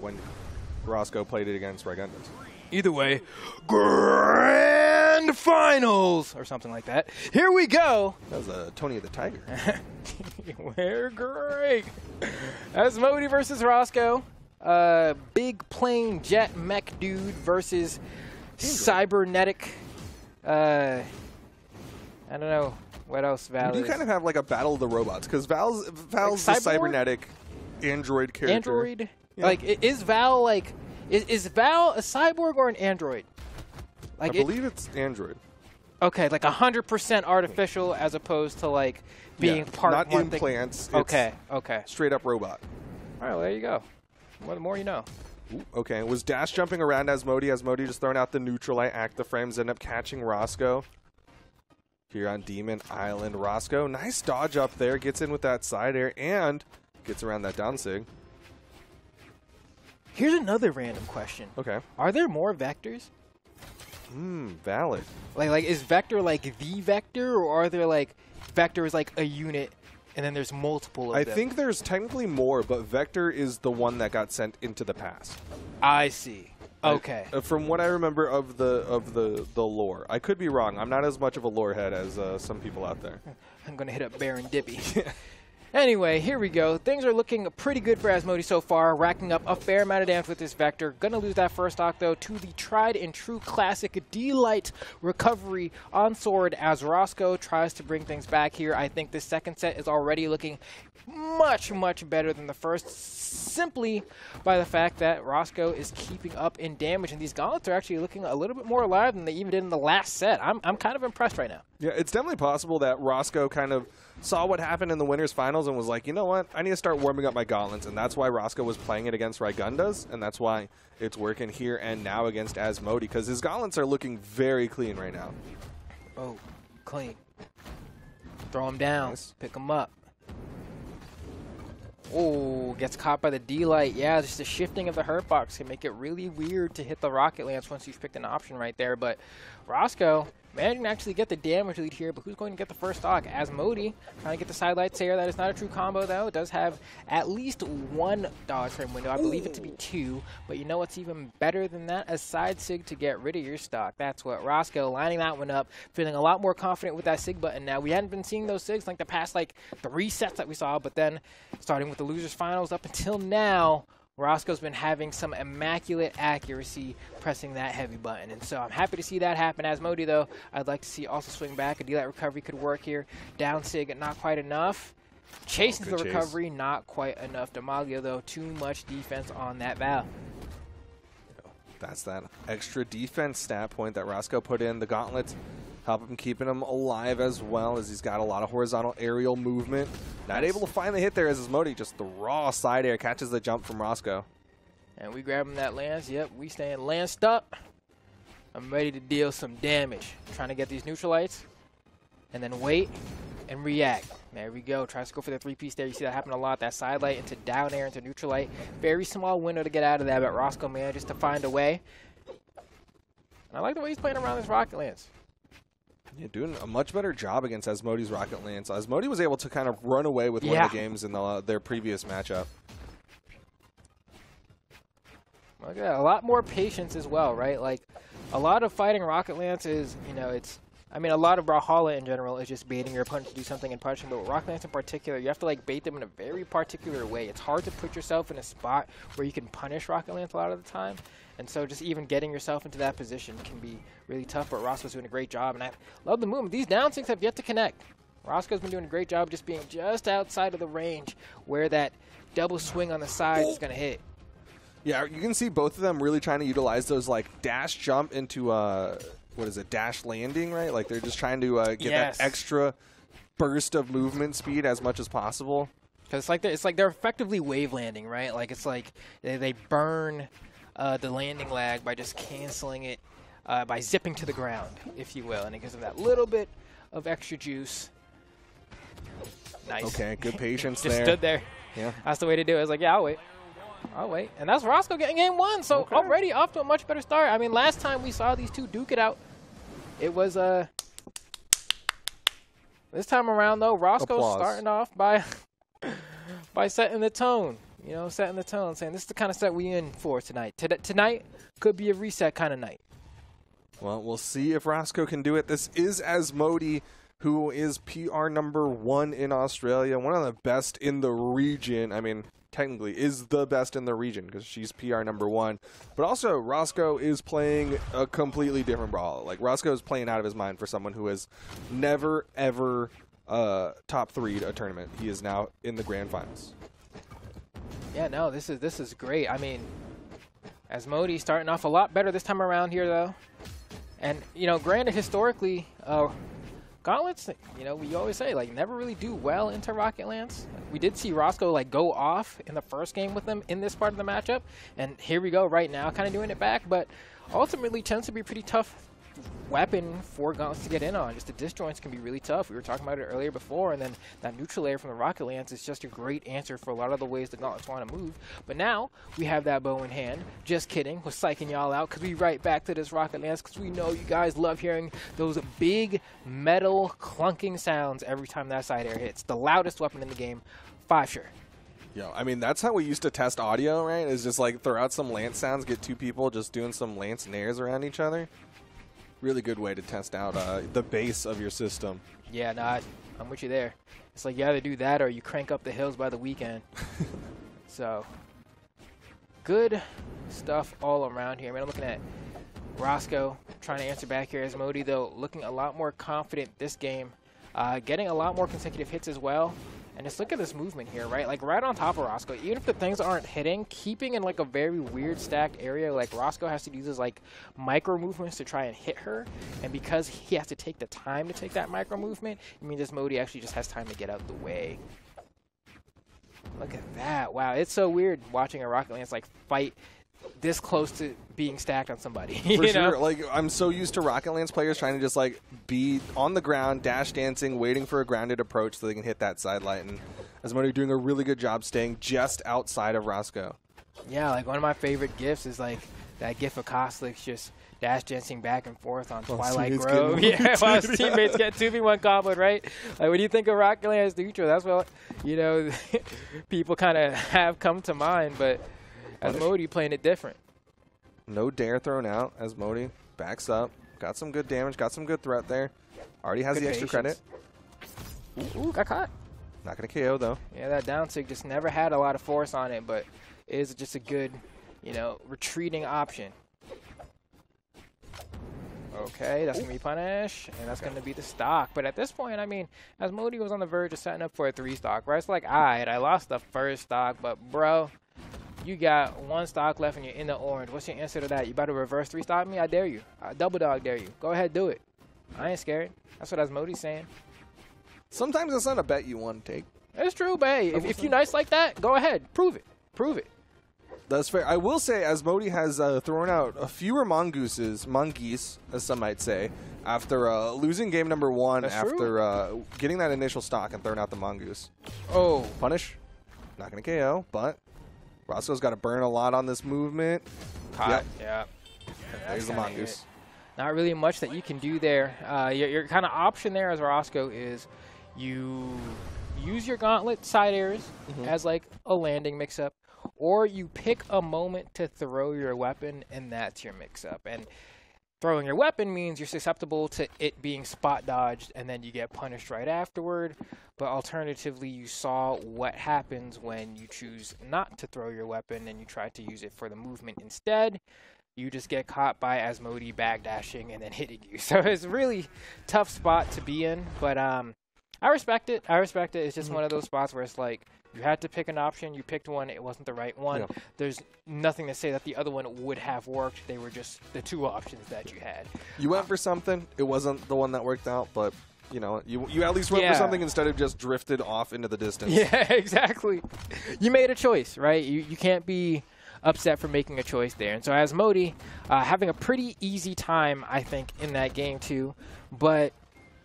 when Rosco played it against Raigundas. Either way, grand finals or something like that. Here we go. That was Tony the Tiger. We're great. Asmodie versus Rosco. Big plane jet mech dude versus cybernetic. I don't know what else Val You is. kind of have like a battle of the robots because Val's Like the cybernetic android character. Android? Yeah. Like, is Val like... Is Val a cyborg or an android? Like I believe it's android. Okay, like 100% artificial as opposed to like being part not of one implants. thing. Okay, okay. Straight up robot. All right, well, there you go. Well, the more you know. Ooh, okay, was dash jumping around Asmodie. Asmodie just throwing out the neutral light. Active frames end up catching Rosco. Here on Demon Island, Rosco. Nice dodge up there. Gets in with that side air and gets around that down sig. Here's another random question. Okay. Are there more vectors? Valid. Like is vector like the vector, or are there like vectors like a unit and then there's multiple of them? I think there's technically more, but Vector is the one that got sent into the past. I see. Okay. From what I remember of the lore. I could be wrong. I'm not as much of a lore head as some people out there. I'm going to hit up Baron Dippy. Anyway, here we go. Things are looking pretty good for Asmodie so far, racking up a fair amount of damage with this Vector. Gonna lose that first stock, though, to the tried and true classic D-Light recovery on sword as Rosco tries to bring things back here. I think this second set is already looking much, much better than the first, simply by the fact that Rosco is keeping up in damage, and these gauntlets are actually looking a little bit more alive than they even did in the last set. I'm kind of impressed right now. Yeah, it's definitely possible that Rosco kind of saw what happened in the winners finals and was like, you know what, I need to start warming up my gauntlets, and that's why Rosco was playing it against Raigundas, and that's why it's working here and now against Asmodie, because his gauntlets are looking very clean right now. Oh, clean. Throw him down. Nice. Pick him up. Oh, gets caught by the D-Light. Yeah, just the shifting of the hurt box can make it really weird to hit the Rocket Lance once you've picked an option right there. But Rosco managing to actually get the damage lead here, but who's going to get the first stock? Asmodie trying to get the side lights here. That is not a true combo, though. It does have at least one dodge frame window. I believe it to be two, but you know what's even better than that? A side sig to get rid of your stock. That's what Rosco lining that one up, feeling a lot more confident with that sig button now. We hadn't been seeing those sigs like the past like 3 sets that we saw, but then starting with the losers finals up until now, Rosco's been having some immaculate accuracy pressing that heavy button. And so I'm happy to see that happen. Asmodie, though, I'd like to see also swing back. A D-Light recovery could work here. Down sig, not quite enough. Chasing the recovery, not quite enough. Demalia, though, too much defense on that Val. That's that extra defense stat point that Rosco put in. The gauntlets help him keeping him alive as well, as he's got a lot of horizontal aerial movement. Not able to find the hit there as Asmodie, just the raw side air catches the jump from Rosco. And we grab him that lance. Yep, we staying lanced up. I'm ready to deal some damage. Trying to get these neutralites and then wait and react. There we go. Tries to go for the 3-piece there. You see that happen a lot. That side light into down air into neutral light. Very small window to get out of that, but Rosco manages to find a way. And I like the way he's playing around this Rocket Lance. Yeah, doing a much better job against Asmodie's Rocket Lance. Asmodie was able to kind of run away with one of the games in their previous matchup. Look at that. A lot more patience as well, right? Like, a lot of fighting Rocket Lance is, you know, I mean, a lot of Brawlhalla in general is just baiting your opponent to do something and punching, but with Rocket Lance in particular, you have to, like, bait them in a very particular way. It's hard to put yourself in a spot where you can punish Rocket Lance a lot of the time, and so just even getting yourself into that position can be really tough, but Rosco's doing a great job, and I love the movement. These down sinks have yet to connect. Rosco's been doing a great job just being just outside of the range where that double swing on the side is going to hit. Yeah, you can see both of them really trying to utilize those, like, dash jump into, what is it, dash landing, right? Like, they're just trying to get that extra burst of movement speed as much as possible. Because it's like they're effectively wave landing, right? Like, it's like they burn the landing lag by just canceling it, by zipping to the ground, if you will. And it gives them that little bit of extra juice. Nice. Okay, good patience just there. Stood there. Yeah. That's the way to do it. I was like, yeah, I'll wait. I'll wait. And that's Rosco getting game 1, so already off to a much better start. I mean, last time we saw these two duke it out, it was this time around, though, Rosco's starting off by setting the tone. you know, setting the tone, saying this is the kind of set we in for tonight. Tonight could be a reset kind of night. Well, we'll see if Rosco can do it. This is Asmodie, who is PR #1 in Australia, one of the best in the region. I mean, technically is the best in the region because she's PR #1. But also, Rosco is playing a completely different Brawlhalla. Like, Rosco is playing out of his mind for someone who has never, ever top 3'd a tournament. He is now in the grand finals. Yeah, no, this is great. I mean, Asmodie starting off a lot better this time around here, though. And, you know, granted, historically, Gauntlets, you know, we always say, like, never really do well into Rocket Lance. We did see Rosco, like, go off in the first game with them in this part of the matchup. And here we go right now, kind of doing it back. But ultimately tends to be a pretty tough weapon for Gauntlets to get in on. Just the disjoints can be really tough. We were talking about it earlier before, and then that neutral layer from the Rocket Lance is just a great answer for a lot of the ways the Gauntlets want to move. But now we have that bow in hand. Just kidding. We're psyching y'all out because we right back to this Rocket Lance because we know you guys love hearing those big metal clunking sounds every time that side air hits. The loudest weapon in the game, 5 sure. Yo, I mean, that's how we used to test audio, right? Is just like throw out some Lance sounds, get 2 people just doing some Lance nairs around each other. Really good way to test out the base of your system. Yeah, no, I'm with you there. It's like you either do that or you crank up the hills by the weekend. So, good stuff all around here. I mean, I'm looking at Rosco trying to answer back here. Asmodie, though, looking a lot more confident this game. Getting a lot more consecutive hits as well. And just look at this movement here, right? Like, right on top of Rosco. Even if the things aren't hitting, keeping in, like, a very weird stacked area. Like, Rosco has to use his, like, micro movements to try and hit her. And because he has to take the time to take that micro movement, it means Asmodie actually just has time to get out the way. Look at that. Wow, it's so weird watching a Rocket Lance, like, fight this close to being stacked on somebody. For sure. Like, I'm so used to Rocket Lance players trying to just, like, be on the ground, dash dancing, waiting for a grounded approach so they can hit that side light. And Asmodie doing a really good job staying just outside of Rosco. Yeah, like, one of my favorite gifs is, like, that gif of Koslick's just dash dancing back and forth on Twilight Grove. Yeah, while his teammates get 2v1 comboed, right? Like, when you think of Rocket Lance neutral, that's what, you know, people kind of have come to mind, but Asmodie playing it different. No dare thrown out. Asmodie backs up. Got some good damage. Got some good threat there. Already has the extra credit. Ooh, got caught. Not going to KO, though. Yeah, that down sig just never had a lot of force on it, but it is just a good, you know, retreating option. Okay, that's going to be punish, and that's going to be the stock. But at this point, I mean, Asmodie was on the verge of setting up for a 3 stock, right? It's like, all right, I lost the first stock, but, bro, you got 1 stock left and you're in the orange. What's your answer to that? You about to reverse 3 stock me? I dare you. I double dog dare you. Go ahead, do it. I ain't scared. That's what Asmodie's saying. Sometimes it's not a bet you want to take. It's true, but hey, if you're nice like that, go ahead. Prove it. Prove it. That's fair. I will say Asmodie has thrown out a fewer mongooses, as some might say, after losing game #1 That's after true. Getting that initial stock and throwing out the mongoose. Oh. Punish. Not going to KO, but Rosco's got to burn a lot on this movement. Caught. Yep. Yeah. There's the mongoose. Not really much that you can do there. Your kind of option there as Rosco is you use your gauntlet side airs as like a landing mix-up, or you pick a moment to throw your weapon, and that's your mix-up. And throwing your weapon means you're susceptible to it being spot dodged, and then you get punished right afterward. But alternatively, you saw what happens when you choose not to throw your weapon and you try to use it for the movement instead. You just get caught by Asmodie backdashing and then hitting you. So it's a really tough spot to be in, but I respect it. I respect it. It's just one of those spots where it's like, you had to pick an option. You picked one. It wasn't the right one. Yeah. There's nothing to say that the other one would have worked. They were just the 2 options that you had. You went for something. It wasn't the one that worked out, but you know, you at least went for something instead of just drifted off into the distance. Yeah, exactly. You made a choice, right? You can't be upset for making a choice there. And so Asmodie having a pretty easy time, I think, in that game too. But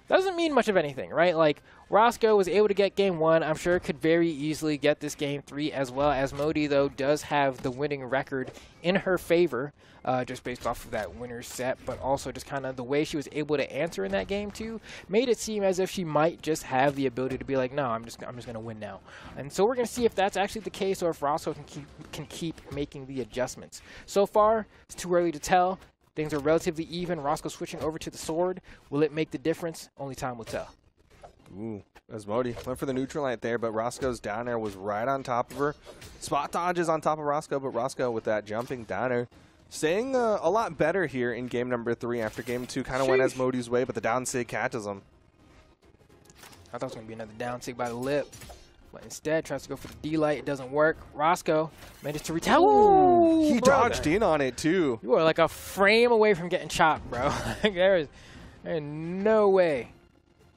doesn't mean much of anything, right? Like, Rosco was able to get game 1. I'm sure could very easily get this game 3 as well. Asmodie, though, does have the winning record in her favor, just based off of that winner's set, but also just kind of the way she was able to answer in that game 2 made it seem as if she might just have the ability to be like, no, I'm just going to win now. And so we're going to see if that's actually the case or if Rosco can keep making the adjustments. So far, it's too early to tell. Things are relatively even. Rosco switching over to the sword. Will it make the difference? Only time will tell. Ooh, Asmodie went for the neutral light there, but Rosco's down air was right on top of her. Spot dodges on top of Rosco, but Rosco with that jumping down air. Staying a lot better here in game number 3 after game 2 kind of went Asmodie's way, but the down sig catches him. I thought it was going to be another down sig by the lip. But instead, tries to go for the D-light. It doesn't work. Rosco manages to retaliate. He dodged in on it, too. You are like a frame away from getting chopped, bro. There's no way.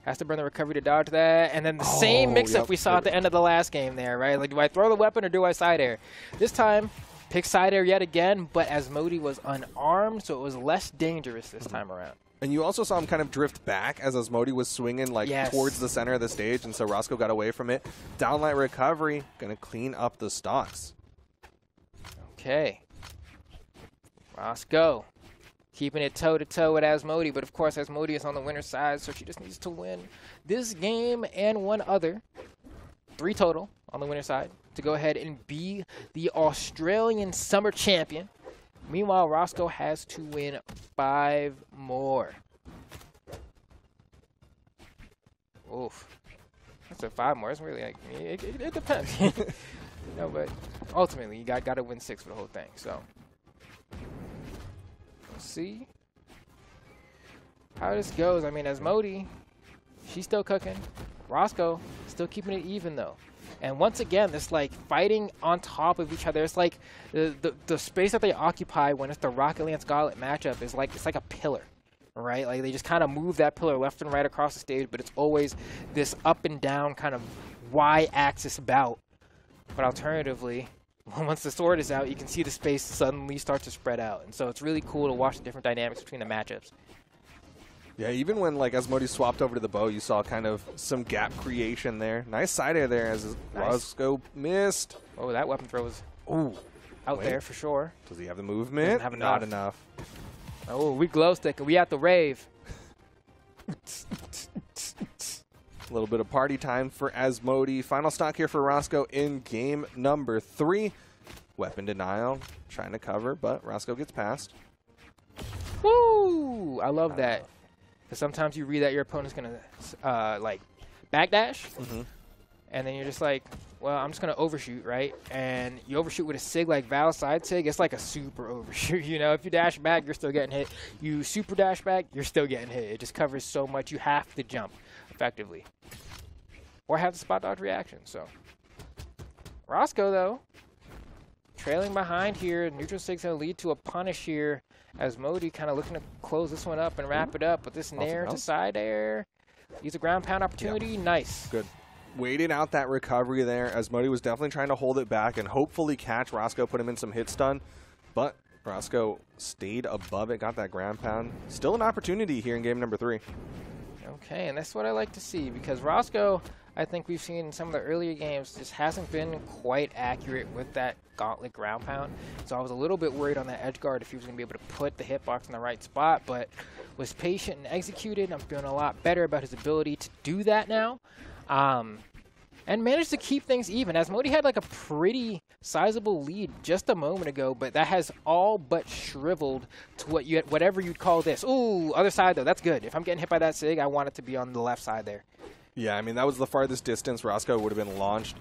Has to burn the recovery to dodge that. And then the same mix-up we saw at the end of the last game there, right? Like, do I throw the weapon or do I side air? This time, pick side air yet again, but Asmodie was unarmed, so it was less dangerous this time around. And you also saw him kind of drift back as Asmodie was swinging like towards the center of the stage, and so Rosco got away from it. Downlight recovery, going to clean up the stocks. Okay. Rosco keeping it toe-to-toe with Asmodie, but of course Asmodie is on the winner's side, so she just needs to win this game and one other. 3 total on the winner's side to go ahead and be the Australian Summer Champion. Meanwhile, Rosco has to win 5 more. Oof. That's a 5 more. It's really like, it depends. No, but ultimately, you got to win 6 for the whole thing. So, let's see how this goes. I mean, Asmodie, she's still cooking. Rosco still keeping it even, though. And once again, this like fighting on top of each other. It's like the space that they occupy when it's the Rocket Lance Gauntlet matchup is like, it's like a pillar, right? Like they just kind of move that pillar left and right across the stage, but it's always this up and down kind of Y-axis bout. But alternatively, once the sword is out, you can see the space suddenly start to spread out. And so it's really cool to watch the different dynamics between the matchups. Yeah, even when like Asmodie swapped over to the bow, you saw kind of some gap creation there. Nice side air there as Rosco missed. Oh, that weapon throw was out there for sure. Does he have the movement? Doesn't have enough. Not enough. Oh, we glow stick. We at the rave. A little bit of party time for Asmodie. Final stock here for Rosco in game number 3. Weapon denial, trying to cover, but Rosco gets past. Woo! I love that. Because sometimes you read that your opponent's going to, like, backdash, and then you're just like, well, I'm just going to overshoot, right? And you overshoot with a sig like Val side sig, it's like a super overshoot, you know? If you dash back, you're still getting hit. You super dash back, you're still getting hit. It just covers so much. You have to jump effectively. Or have the spot dodge reaction, so. Rosco, though, trailing behind here. Neutral sig's going to lead to a punish here. Asmodie kind of looking to close this one up and wrap it up, but this nair to side air. Use a ground pound opportunity. Nice. Good. Waiting out that recovery there. Asmodie was definitely trying to hold it back and hopefully catch Rosco, put him in some hit stun, but Rosco stayed above it, got that ground pound. Still an opportunity here in game number 3. Okay, and that's what I like to see because Rosco, I think we've seen in some of the earlier games, just hasn't been quite accurate with that gauntlet ground pound. So I was a little bit worried on that edge guard if he was going to be able to put the hitbox in the right spot, but was patient and executed. I'm feeling a lot better about his ability to do that now. And managed to keep things even. Asmodie had like a pretty sizable lead just a moment ago, but that has all but shriveled to whatever you'd call this. Ooh, other side though, that's good. If I'm getting hit by that sig, I want it to be on the left side there. Yeah, I mean, that was the farthest distance Rosco would have been launched.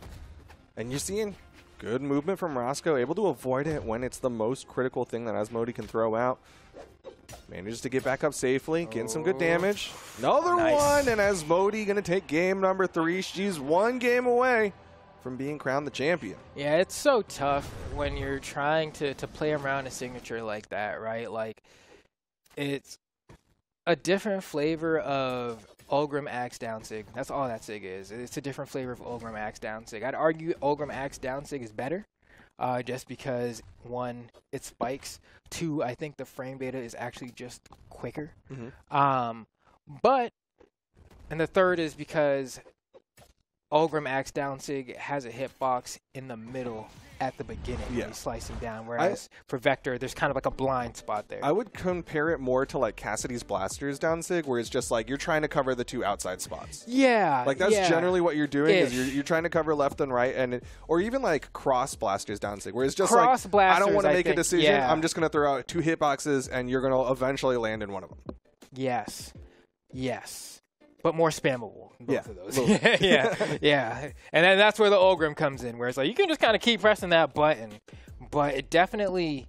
And you're seeing good movement from Rosco, able to avoid it when it's the most critical thing that Asmodie can throw out. Manages to get back up safely, getting some good damage. Another one, and Asmodie going to take game number 3. She's 1 game away from being crowned the champion. Yeah, it's so tough when you're trying to play around a signature like that, right? Like, it's a different flavor of Ulgrim Axe down sig. That's all that sig is. It's a different flavor of Ulgrim Axe down sig. I'd argue Ulgrim Axe down sig is better. Just because, 1, it spikes. 2, I think the frame beta is actually just quicker. But And the third is because Ulgrim Axe Downsig has a hitbox in the middle at the beginning when he's slicing down, whereas for Vector, there's kind of like a blind spot there. I would compare it more to like Cassidy's Blaster's Downsig, where it's just like you're trying to cover the 2 outside spots. Yeah. Like that's generally what you're doing is you're trying to cover left and right, and or even like cross Blaster's Downsig, where it's just like, I don't want to make a decision, I'm just going to throw out 2 hitboxes, and you're going to eventually land in one of them. Yes. Yes. But more spammable, both of those. Yeah. And then that's where the Ulgrim comes in, where it's like you can just kind of keep pressing that button. But it definitely,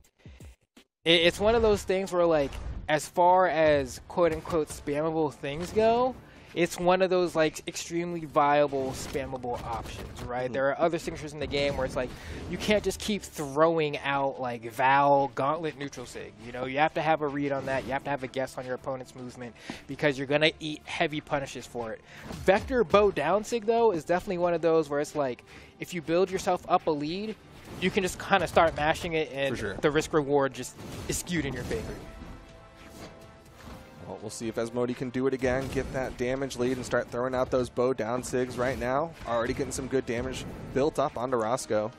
it's one of those things where, like, as far as quote-unquote spammable things go, it's one of those, like, extremely viable spammable options, right? There are other signatures in the game where it's like you can't just keep throwing out, like, Val, Gauntlet, Neutral Sig. You know, you have to have a read on that. You have to have a guess on your opponent's movement because you're going to eat heavy punishes for it. Vector Bow Down Sig, though, is definitely one of those where it's like if you build yourself up a lead, you can just kind of start mashing it, and the risk-reward just is skewed in your favor. Well, we'll see if Asmodie can do it again, get that damage lead, and start throwing out those bow down sigs right now. Already getting some good damage built up onto Rosco.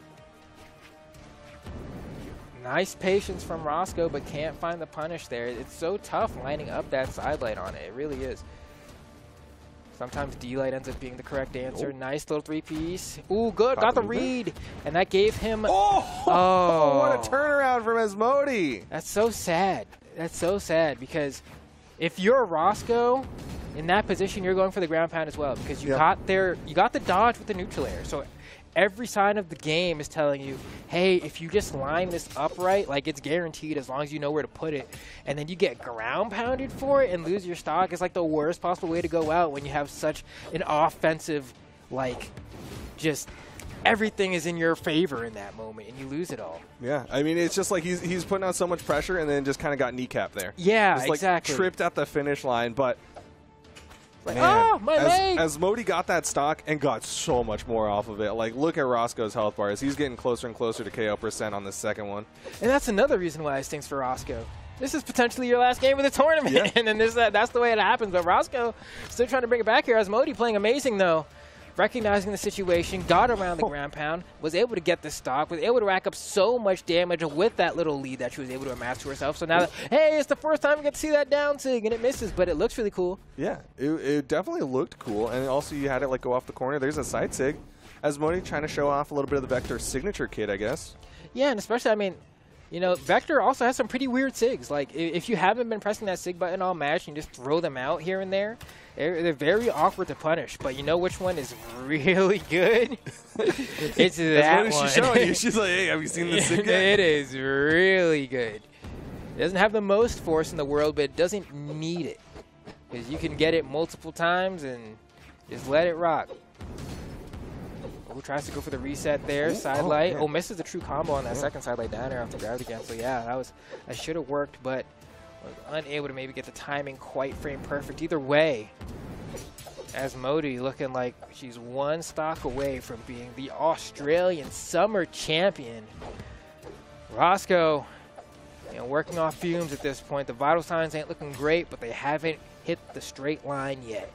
Nice patience from Rosco, but can't find the punish there. It's so tough lining up that sidelight on it. It really is. Sometimes D-Light ends up being the correct answer. Nice little 3-piece. Ooh, good. Got the read. And that gave him... Oh, what a turnaround from Asmodie. That's so sad. That's so sad because if you're Rosco, in that position, you're going for the ground pound as well because you got the dodge with the neutral air. So every sign of the game is telling you, hey, if you just line this upright, like it's guaranteed as long as you know where to put it, and then you get ground pounded for it and lose your stock. It's like the worst possible way to go out when you have such an offensive, like, just everything is in your favor in that moment, and you lose it all. Yeah, I mean, it's just like he's putting out so much pressure and then just kind of got kneecapped there. Yeah, just, like, exactly. Tripped at the finish line, but like, oh, my leg! Asmodie got that stock and got so much more off of it. Like, look at Roscoe's health bars. He's getting closer and closer to KO % on the second one. And that's another reason why it stinks for Rosco. This is potentially your last game of the tournament, and then that's the way it happens. But Rosco still trying to bring it back here. Asmodie playing amazing, though. Recognizing the situation, got around the ground pound, was able to get the stock, was able to rack up so much damage with that little lead that she was able to amass to herself. So now, hey, it's the first time we get to see that down sig, and it misses, but it looks really cool. Yeah, it definitely looked cool, and also you had it like go off the corner. There's a side sig. Asmodie trying to show off a little bit of the Vector signature kit, I guess. Yeah, and especially, I mean, you know, Vector also has some pretty weird sigs. Like, if you haven't been pressing that sig button all match and you just throw them out here and there, they're very awkward to punish. But you know which one is really good? It's that one. She's showing you. She's like, hey, have you seen this sig yet? It is really good. It doesn't have the most force in the world, but it doesn't need it. Because you can get it multiple times and just let it rock. Oh, tries to go for the reset there. Side light. Oh, misses the true combo on that second side light down air off the gravity cancel. Yeah, that should have worked, but was unable to maybe get the timing quite frame perfect. Either way, Asmodie looking like she's one stock away from being the Australian Summer Champion. Rosco, you know, working off fumes at this point. The vital signs ain't looking great, but they haven't hit the straight line yet.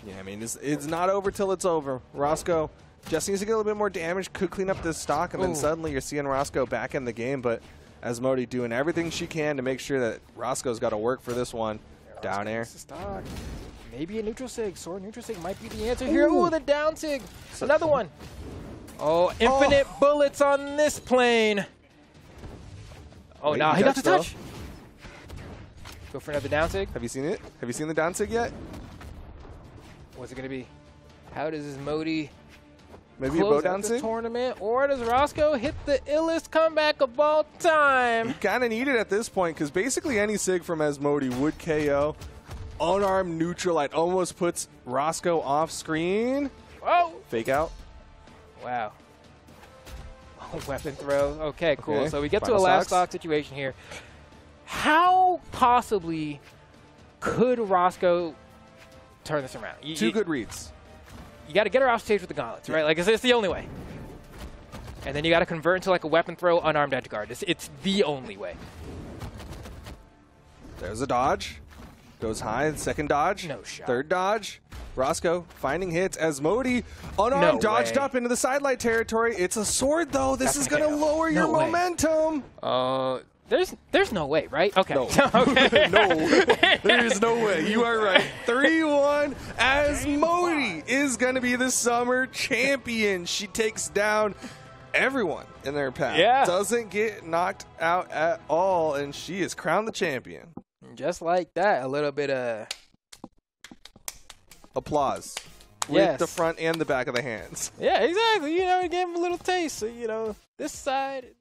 Yeah, I mean, it's not over till it's over. Rosco just needs to get a little bit more damage, could clean up this stock, and then suddenly you're seeing Rosco back in the game, but Asmodie doing everything she can to make sure that Rosco's got to work for this one. Down air. Stock. Maybe a neutral sig. Sword neutral sig might be the answer here. Ooh, the down sig. Another one. Oh, infinite bullets on this plane. Oh, no, he got the touch. Go for another down sig. Have you seen it? Have you seen the down sig yet? What's it going to be? How does Asmodie maybe a bow down sig tournament, or does Rosco hit the illest comeback of all time? You kind of need it at this point because basically any sig from Asmodie would KO. Unarmed neutral light almost puts Rosco off screen. Oh! Fake out. Wow. Weapon throw. Okay, cool. So we get to a last stock situation here. How possibly could Rosco turn this around? Two good reads. You got to get her off stage with the gauntlets, right? Like, it's the only way. And then you got to convert into like a weapon throw, unarmed edge guard. It's the only way. There's a dodge. Goes high, second dodge. No shot. Third dodge. Rosco finding hits. Asmodie unarmed, dodged up into the sidelight territory. It's a sword, though. This is going to lower your momentum. There's no way, right? Okay. No. Okay. No. There is no way. You are right. 3-1. Asmodie is going to be the summer champion. She takes down everyone in their path. Yeah. Doesn't get knocked out at all, and she is crowned the champion. Just like that, a little bit of applause. With the front and the back of the hands. Yeah, exactly. You know, it gave him a little taste. So, you know, this side